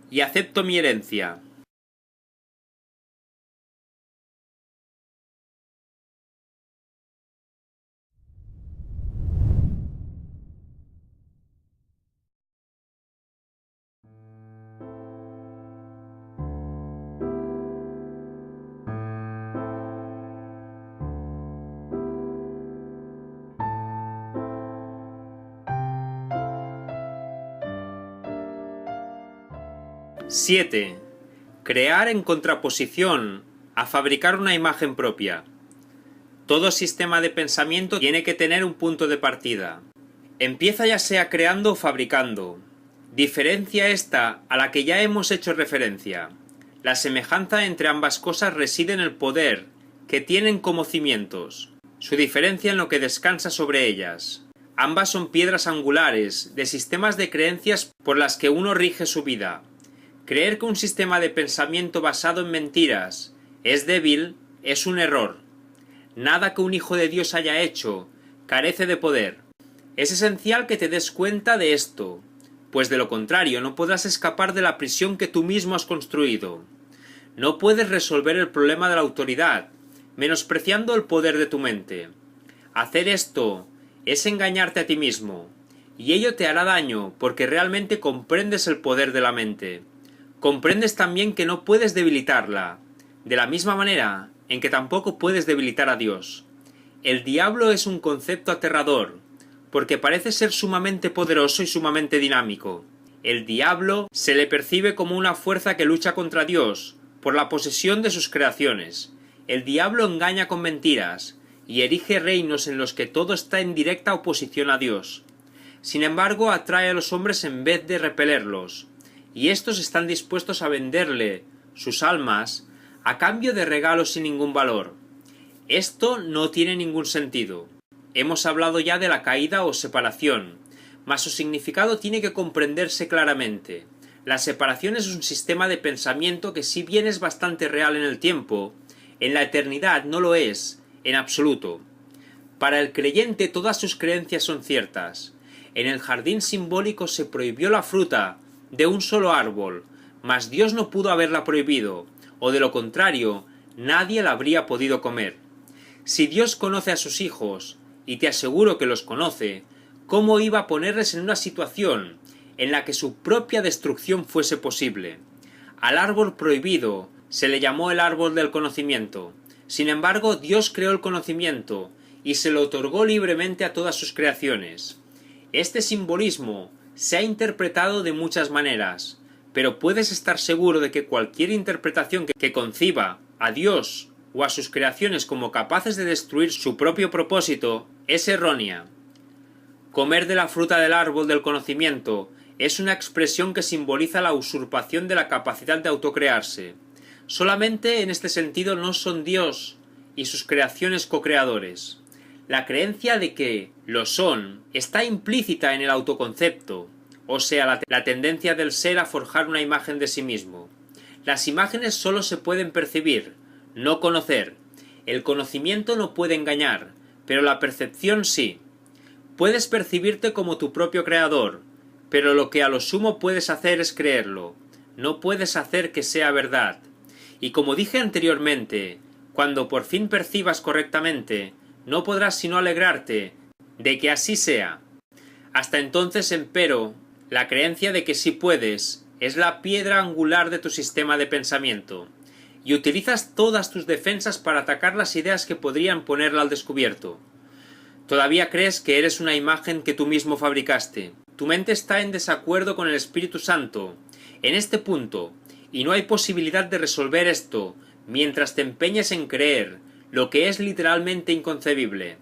y acepto mi herencia. ¡7! Crear en contraposición a fabricar una imagen propia. Todo sistema de pensamiento tiene que tener un punto de partida. Empieza ya sea creando o fabricando. Diferencia esta a la que ya hemos hecho referencia. La semejanza entre ambas cosas reside en el poder que tienen como cimientos. Su diferencia en lo que descansa sobre ellas. Ambas son piedras angulares de sistemas de creencias por las que uno rige su vida. Creer que un sistema de pensamiento basado en mentiras es débil es un error. Nada que un hijo de Dios haya hecho carece de poder. Es esencial que te des cuenta de esto, pues de lo contrario no podrás escapar de la prisión que tú mismo has construido. No puedes resolver el problema de la autoridad, menospreciando el poder de tu mente. Hacer esto es engañarte a ti mismo, y ello te hará daño porque realmente comprendes el poder de la mente. Comprendes también que no puedes debilitarla, de la misma manera en que tampoco puedes debilitar a Dios. El diablo es un concepto aterrador, porque parece ser sumamente poderoso y sumamente dinámico. El diablo se le percibe como una fuerza que lucha contra Dios, por la posesión de sus creaciones. El diablo engaña con mentiras, y erige reinos en los que todo está en directa oposición a Dios. Sin embargo, atrae a los hombres en vez de repelerlos, y estos están dispuestos a venderle sus almas a cambio de regalos sin ningún valor. Esto no tiene ningún sentido. Hemos hablado ya de la caída o separación, mas su significado tiene que comprenderse claramente. La separación es un sistema de pensamiento que, si bien es bastante real en el tiempo, en la eternidad no lo es, en absoluto. Para el creyente todas sus creencias son ciertas. En el jardín simbólico se prohibió la fruta de un solo árbol, mas Dios no pudo haberla prohibido, o de lo contrario, nadie la habría podido comer. Si Dios conoce a sus hijos, y te aseguro que los conoce, ¿cómo iba a ponerles en una situación en la que su propia destrucción fuese posible? Al árbol prohibido se le llamó el árbol del conocimiento. Sin embargo, Dios creó el conocimiento y se lo otorgó libremente a todas sus creaciones. Este simbolismo se ha interpretado de muchas maneras, pero puedes estar seguro de que cualquier interpretación que conciba a Dios o a sus creaciones como capaces de destruir su propio propósito es errónea. Comer de la fruta del árbol del conocimiento es una expresión que simboliza la usurpación de la capacidad de autocrearse. Solamente en este sentido no son Dios y sus creaciones co-creadores. La creencia de que lo son está implícita en el autoconcepto, o sea, la tendencia del ser a forjar una imagen de sí mismo. Las imágenes solo se pueden percibir, no conocer. El conocimiento no puede engañar, pero la percepción sí. Puedes percibirte como tu propio creador, pero lo que a lo sumo puedes hacer es creerlo. No puedes hacer que sea verdad. Y como dije anteriormente, cuando por fin percibas correctamente, no podrás sino alegrarte de que así sea. Hasta entonces, empero, la creencia de que sí puedes es la piedra angular de tu sistema de pensamiento, y utilizas todas tus defensas para atacar las ideas que podrían ponerla al descubierto. Todavía crees que eres una imagen que tú mismo fabricaste. Tu mente está en desacuerdo con el Espíritu Santo en este punto, y no hay posibilidad de resolver esto mientras te empeñes en creer lo que es literalmente inconcebible.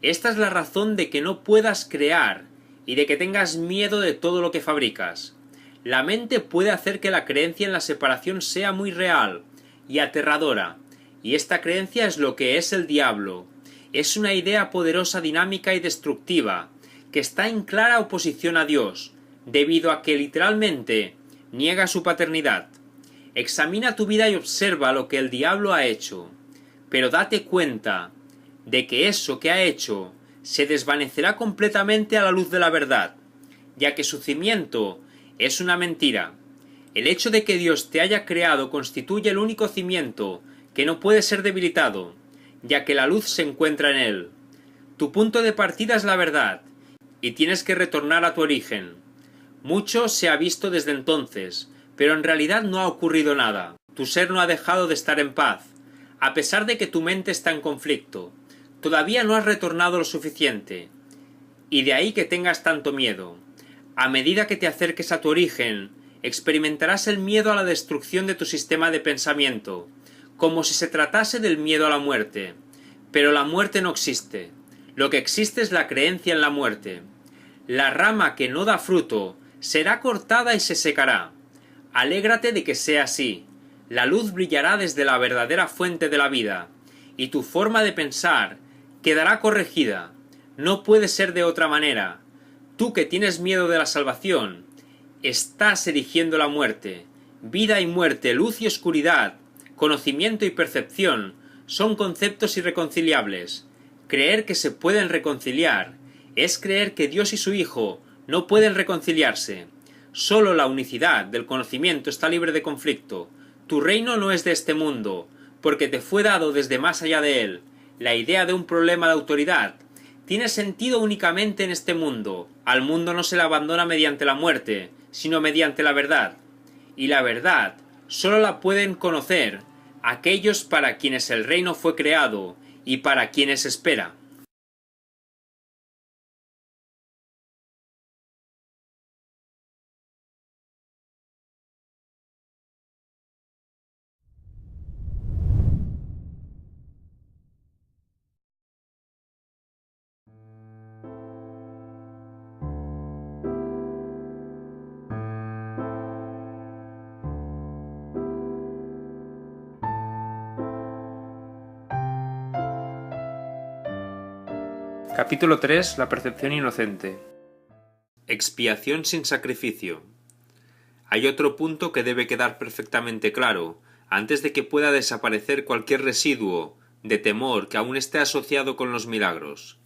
Esta es la razón de que no puedas crear y de que tengas miedo de todo lo que fabricas. La mente puede hacer que la creencia en la separación sea muy real y aterradora, y esta creencia es lo que es el diablo. Es una idea poderosa, dinámica y destructiva, que está en clara oposición a Dios, debido a que literalmente niega su paternidad. Examina tu vida y observa lo que el diablo ha hecho, pero date cuenta de que eso que ha hecho se desvanecerá completamente a la luz de la verdad, ya que su cimiento es una mentira. El hecho de que Dios te haya creado constituye el único cimiento que no puede ser debilitado, ya que la luz se encuentra en él. Tu punto de partida es la verdad, y tienes que retornar a tu origen. Mucho se ha visto desde entonces, pero en realidad no ha ocurrido nada. Tu ser no ha dejado de estar en paz, a pesar de que tu mente está en conflicto. Todavía no has retornado lo suficiente, y de ahí que tengas tanto miedo. A medida que te acerques a tu origen, experimentarás el miedo a la destrucción de tu sistema de pensamiento, como si se tratase del miedo a la muerte. Pero la muerte no existe. Lo que existe es la creencia en la muerte. La rama que no da fruto será cortada y se secará. Alégrate de que sea así. La luz brillará desde la verdadera fuente de la vida, y tu forma de pensar quedará corregida. No puede ser de otra manera. Tú que tienes miedo de la salvación, estás erigiendo la muerte. Vida y muerte, luz y oscuridad, conocimiento y percepción son conceptos irreconciliables. Creer que se pueden reconciliar es creer que Dios y su Hijo no pueden reconciliarse. Solo la unicidad del conocimiento está libre de conflicto. Tu reino no es de este mundo, porque te fue dado desde más allá de él. La idea de un problema de autoridad tiene sentido únicamente en este mundo. Al mundo no se le abandona mediante la muerte, sino mediante la verdad. Y la verdad solo la pueden conocer aquellos para quienes el reino fue creado y para quienes espera. Capítulo 3. La percepción inocente. Expiación sin sacrificio. Hay otro punto que debe quedar perfectamente claro, antes de que pueda desaparecer cualquier residuo de temor que aún esté asociado con los milagros.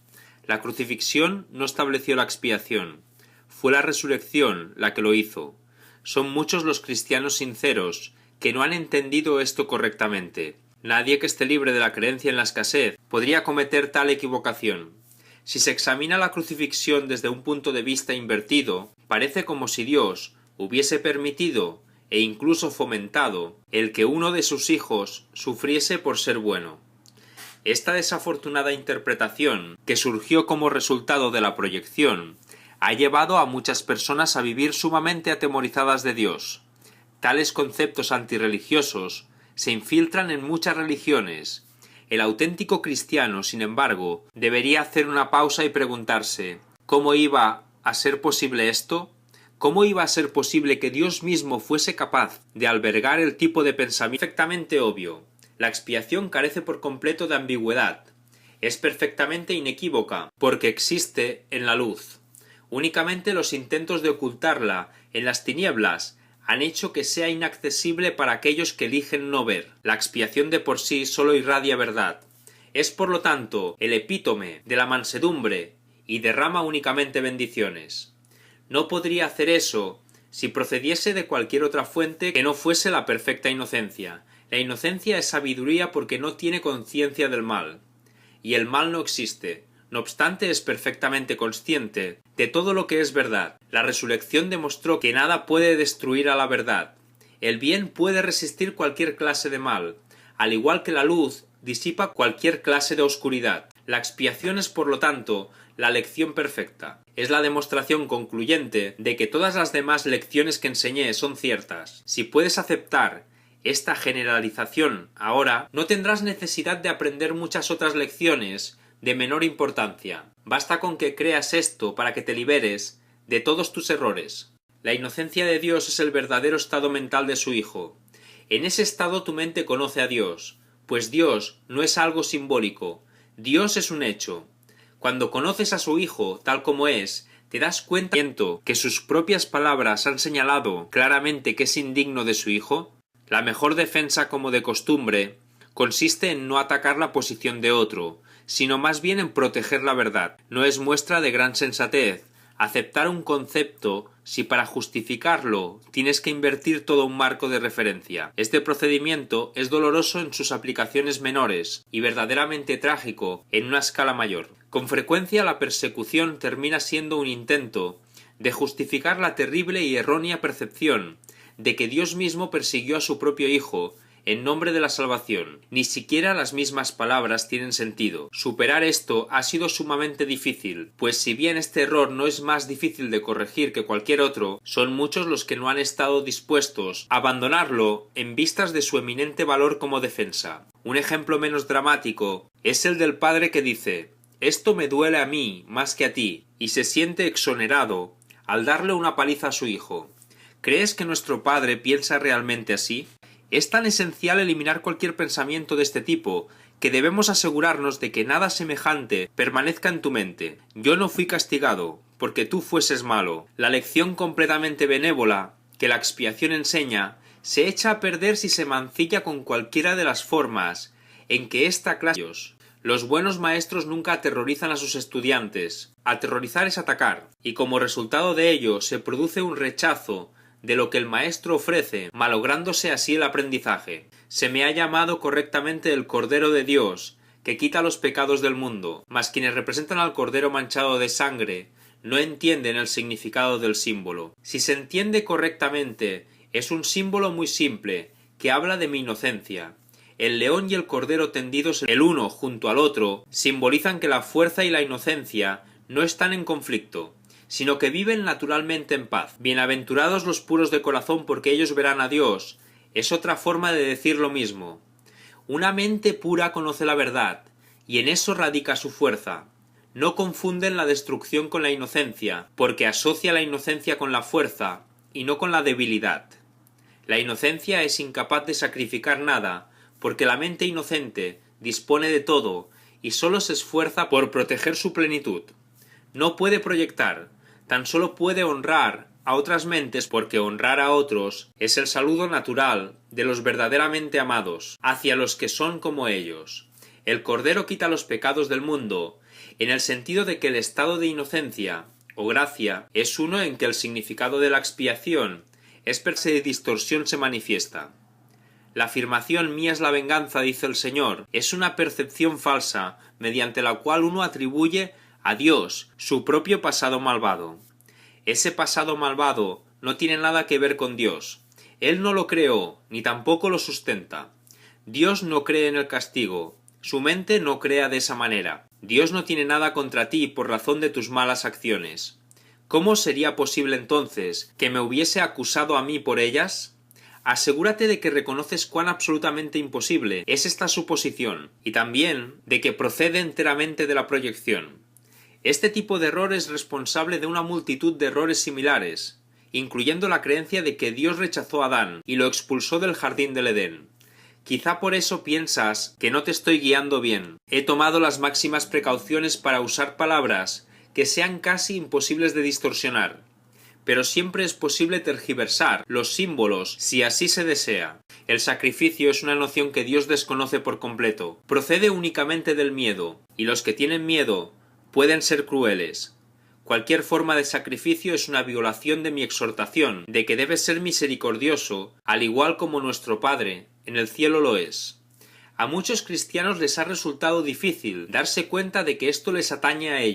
La crucifixión no estableció la expiación, fue la resurrección la que lo hizo. Son muchos los cristianos sinceros que no han entendido esto correctamente. Nadie que esté libre de la creencia en la escasez podría cometer tal equivocación. Si se examina la crucifixión desde un punto de vista invertido, parece como si Dios hubiese permitido e incluso fomentado el que uno de sus hijos sufriese por ser bueno. Esta desafortunada interpretación, que surgió como resultado de la proyección, ha llevado a muchas personas a vivir sumamente atemorizadas de Dios. Tales conceptos antirreligiosos se infiltran en muchas religiones. El auténtico cristiano, sin embargo, debería hacer una pausa y preguntarse: ¿cómo iba a ser posible esto? ¿Cómo iba a ser posible que Dios mismo fuese capaz de albergar el tipo de pensamiento perfectamente obvio? La expiación carece por completo de ambigüedad. Es perfectamente inequívoca, porque existe en la luz. Únicamente los intentos de ocultarla en las tinieblas han hecho que sea inaccesible para aquellos que eligen no ver. La expiación de por sí solo irradia verdad. Es por lo tanto el epítome de la mansedumbre y derrama únicamente bendiciones. No podría hacer eso si procediese de cualquier otra fuente que no fuese la perfecta inocencia. La inocencia es sabiduría porque no tiene conciencia del mal. Y el mal no existe. No obstante, es perfectamente consciente de todo lo que es verdad. La resurrección demostró que nada puede destruir a la verdad. El bien puede resistir cualquier clase de mal, al igual que la luz disipa cualquier clase de oscuridad. La expiación es, por lo tanto, la lección perfecta. Es la demostración concluyente de que todas las demás lecciones que enseñé son ciertas. Si puedes aceptar esta generalización ahora, no tendrás necesidad de aprender muchas otras lecciones de menor importancia. Basta con que creas esto para que te liberes de todos tus errores. La inocencia de Dios es el verdadero estado mental de su Hijo. En ese estado tu mente conoce a Dios, pues Dios no es algo simbólico, Dios es un hecho. Cuando conoces a su Hijo tal como es, te das cuenta que sus propias palabras han señalado claramente que es indigno de su Hijo. La mejor defensa, como de costumbre, consiste en no atacar la posición de otro, sino más bien en proteger la verdad. No es muestra de gran sensatez aceptar un concepto si para justificarlo tienes que invertir todo un marco de referencia. Este procedimiento es doloroso en sus aplicaciones menores y verdaderamente trágico en una escala mayor. Con frecuencia la persecución termina siendo un intento de justificar la terrible y errónea percepción de que Dios mismo persiguió a su propio Hijo en nombre de la salvación. Ni siquiera las mismas palabras tienen sentido. Superar esto ha sido sumamente difícil, pues si bien este error no es más difícil de corregir que cualquier otro, son muchos los que no han estado dispuestos a abandonarlo en vistas de su eminente valor como defensa. Un ejemplo menos dramático es el del padre que dice: «Esto me duele a mí más que a ti», y se siente exonerado al darle una paliza a su hijo. ¿Crees que nuestro Padre piensa realmente así? Es tan esencial eliminar cualquier pensamiento de este tipo que debemos asegurarnos de que nada semejante permanezca en tu mente. Yo no fui castigado porque tú fueses malo. La lección completamente benévola que la expiación enseña se echa a perder si se mancilla con cualquiera de las formas en que esta clase. Los buenos maestros nunca aterrorizan a sus estudiantes. Aterrorizar es atacar, y como resultado de ello se produce un rechazo de lo que el maestro ofrece, malográndose así el aprendizaje. Se me ha llamado correctamente el Cordero de Dios, que quita los pecados del mundo, mas quienes representan al Cordero manchado de sangre no entienden el significado del símbolo. Si se entiende correctamente, es un símbolo muy simple, que habla de mi inocencia. El león y el cordero tendidos el uno junto al otro simbolizan que la fuerza y la inocencia no están en conflicto, sino que viven naturalmente en paz. Bienaventurados los puros de corazón, porque ellos verán a Dios. Es otra forma de decir lo mismo. Una mente pura conoce la verdad, y en eso radica su fuerza. No confunden la destrucción con la inocencia, porque asocia la inocencia con la fuerza, y no con la debilidad. La inocencia es incapaz de sacrificar nada, porque la mente inocente dispone de todo, y solo se esfuerza por proteger su plenitud. No puede proyectar, tan solo puede honrar a otras mentes, porque honrar a otros es el saludo natural de los verdaderamente amados hacia los que son como ellos. El Cordero quita los pecados del mundo, en el sentido de que el estado de inocencia o gracia es uno en que el significado de la expiación es per se distorsión se manifiesta. La afirmación «mía es la venganza», dice el Señor, es una percepción falsa mediante la cual uno atribuye a Dios su propio pasado malvado. Ese pasado malvado no tiene nada que ver con Dios. Él no lo creó, ni tampoco lo sustenta. Dios no cree en el castigo. Su mente no crea de esa manera. Dios no tiene nada contra ti por razón de tus malas acciones. ¿Cómo sería posible entonces que me hubiese acusado a mí por ellas? Asegúrate de que reconoces cuán absolutamente imposible es esta suposición, y también de que procede enteramente de la proyección. Este tipo de error es responsable de una multitud de errores similares, incluyendo la creencia de que Dios rechazó a Adán y lo expulsó del jardín del Edén. Quizá por eso piensas que no te estoy guiando bien. He tomado las máximas precauciones para usar palabras que sean casi imposibles de distorsionar. Pero siempre es posible tergiversar los símbolos si así se desea. El sacrificio es una noción que Dios desconoce por completo. Procede únicamente del miedo, y los que tienen miedo pueden ser crueles. Cualquier forma de sacrificio es una violación de mi exhortación, de que debes ser misericordioso, al igual como nuestro Padre en el cielo lo es. A muchos cristianos les ha resultado difícil darse cuenta de que esto les atañe a ellos.